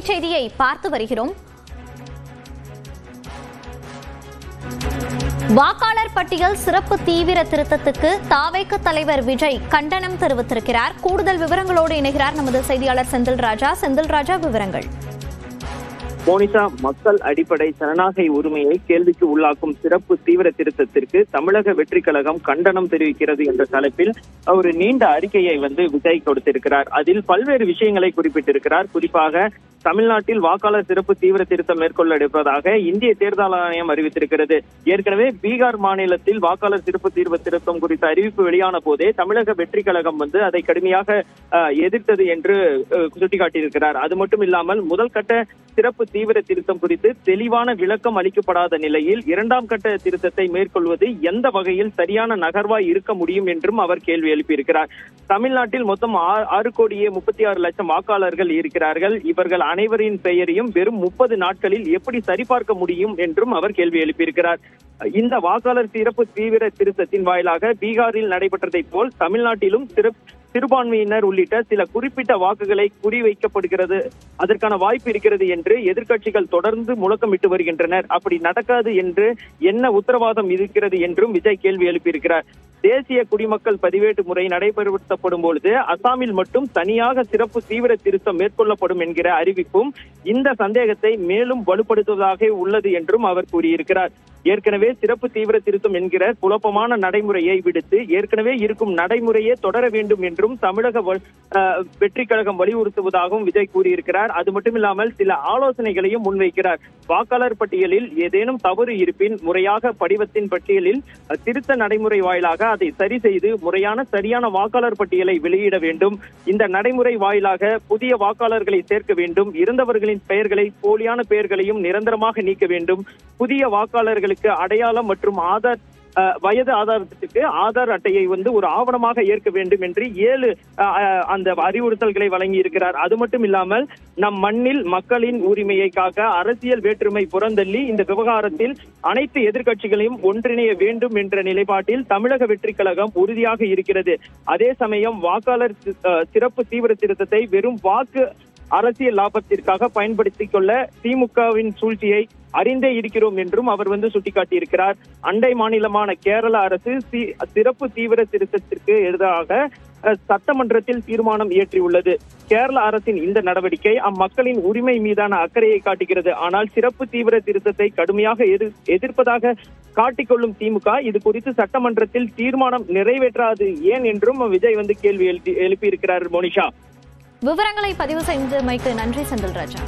செய்தியை பார்த்து வருகிறோம். வாக்காளர் பட்டியல் சிறப்பு தீவிர திருத்தத்துக்கு தாவேக தலைவர் விஜய் கண்டனம் தெரிவித்திருக்கிறார். கூடுதல் விவரங்களோடு இணைகிறார் நமது செய்தியாளர் செந்தில் ராஜா. செந்தில் ராஜா, விவரங்கள். மோனிஷா, மக்கள் அடிப்படை ஜனநாயக உரிமையை கேள்விக்கு உள்ளாக்கும் சிறப்பு தீவிர திருத்தத்திற்கு தமிழக வெற்றி கழகம் கண்டனம் தெரிவிக்கிறது என்ற தலைப்பில் ஒரு நீண்ட அறிக்கையை விஜய் கொடுத்திருக்கிறார். அதில் பல்வேறு விஷயங்களை குறிப்பிட்டிருக்கிறார். குறிப்பாக தமிழ்நாட்டில் வாக்காளர் சிறப்பு தீவிர திருத்தம் மேற்கொள்ள இருப்பதாக இந்திய தேர்தல் ஆணையம் அறிவித்திருக்கிறது. ஏற்கனவே பீகார் மாநிலத்தில் வாக்காளர் சிறப்பு தீவிர திருத்தம் குறித்த அறிவிப்பு வெளியான போதே தமிழக வெற்றி கழகம் அதை கடுமையாக எதிர்த்தது என்று சுட்டிக்காட்டியிருக்கிறார். அது மட்டும் இல்லாமல் முதல் கட்ட சிறப்பு தீவிர திருத்தம் குறித்து தெளிவான விளக்கம் அளிக்கப்படாத நிலையில் இரண்டாம் கட்ட திருத்தத்தை மேற்கொள்வது எந்த வகையில் சரியான நகர்வாய் இருக்க முடியும் என்றும் அவர் கேள்வி எழுப்பியிருக்கிறார். தமிழ்நாட்டில் மொத்தம் 6,36,00,000 வாக்காளர்கள் இருக்கிறார்கள். இவர்கள் அனைவரின் பெயரையும் வெறும் 30 நாட்களில் எப்படி சரிபார்க்க முடியும் என்றும் அவர் கேள்வி எழுப்பியிருக்கிறார். இந்த வாக்காளர் சிறப்பு தீவிர திருத்தத்தின் வாயிலாக பீகாரில் நடைபெற்றதை போல் தமிழ்நாட்டிலும் சிறுபான்மையினர் உள்ளிட்ட சில குறிப்பிட்ட வாக்குகளை குறிவைக்கப்படுகிறது, அதற்கான வாய்ப்பு இருக்கிறது என்று எதிர்க்கட்சிகள் தொடர்ந்து முழக்கமிட்டு வருகின்றனர். அப்படி நடக்காது என்று என்ன உத்தரவாதம் இருக்கிறது என்றும் விஜய் கேள்வி எழுப்பியிருக்கிறார். தேசிய குடிமக்கள் பதிவேட்டு முறை நடைமுறைப்படுத்தப்படும் பொழுது அசாமில் மட்டும் தனியாக சிறப்பு தீவிர திருத்தம் மேற்கொள்ளப்படும் என்கிற அறிவிப்பும் இந்த சந்தேகத்தை மேலும் வலுப்படுத்துவதாக உள்ளது என்றும் அவர் கூறியிருக்கிறார். ஏற்கனவே சிறப்பு தீவிர திருத்தம் என்கிற குழப்பமான நடைமுறையை விடுத்து ஏற்கனவே இருக்கும் நடைமுறையே தொடர வேண்டும் என்றும் தமிழக வெற்றி கழகம் வலியுறுத்துவதாகவும் விஜய் கூறியிருக்கிறார். அது மட்டுமில்லாமல் சில ஆலோசனைகளையும் முன்வைக்கிறார். வாக்காளர் பட்டியலில் ஏதேனும் தவறு இருப்பின் முறையாக படிவத்தின் பட்டியலில் திருத்த நடைமுறை வாயிலாக அதை சரி செய்து சரியான வாக்காளர் பட்டியலை வெளியிட வேண்டும். இந்த நடைமுறை வாயிலாக புதிய வாக்காளர்களை சேர்க்க வேண்டும். இறந்தவர்களின் பெயர்களை போலியான பெயர்களையும் நிரந்தரமாக நீக்க வேண்டும். புதிய வாக்காளர்களுக்கு அடையாளம் மற்றும் வயது ஆதாரத்துக்கு ஆதார் அட்டையை ஒரு ஆவணமாக ஏற்க வேண்டும் என்று 7 அந்த அறிவுறுத்தல்களை வழங்கி இருக்கிறார். அது மட்டும் இல்லாமல் நம் மண்ணில் மக்களின் உரிமையை காக்க அரசியல் வேற்றுமை புறந்தள்ளி இந்த விவகாரத்தில் அனைத்து எதிர்க்கட்சிகளையும் ஒன்றிணைய வேண்டும் என்ற நிலைப்பாட்டில் தமிழக வெற்றி கழகம் உறுதியாக இருக்கிறது. அதே சமயம் வாக்காளர் சிறப்பு தீவிர திருத்தத்தை வெறும் வாக்கு அரசியல் லாபத்திற்காக பயன்படுத்திக் கொள்ள திமுகவின் சூழ்ச்சியை அறிந்தே இருக்கிறோம் என்றும் அவர் சுட்டிக்காட்டியிருக்கிறார். அண்டை மாநிலமான கேரள அரசு சிறப்பு தீவிர திருத்தத்திற்கு எதிராக சட்டமன்றத்தில் தீர்மானம் இயற்றியுள்ளது. கேரள அரசின் இந்த நடவடிக்கை அம்மக்களின் உரிமை மீதான அக்கறையை காட்டுகிறது. ஆனால் சிறப்பு தீவிர திருத்தத்தை கடுமையாக எதிர்ப்பதாக காட்டிக்கொள்ளும் திமுக இது குறித்து சட்டமன்றத்தில் தீர்மானம் நிறைவேற்றாது ஏன் என்றும் விஜய் கேள்வி எழுப்பியிருக்கிறார். மோனிஷா, விவரங்களை பதிவு செய்தமைக்கு நன்றி செந்தில் ராஜா.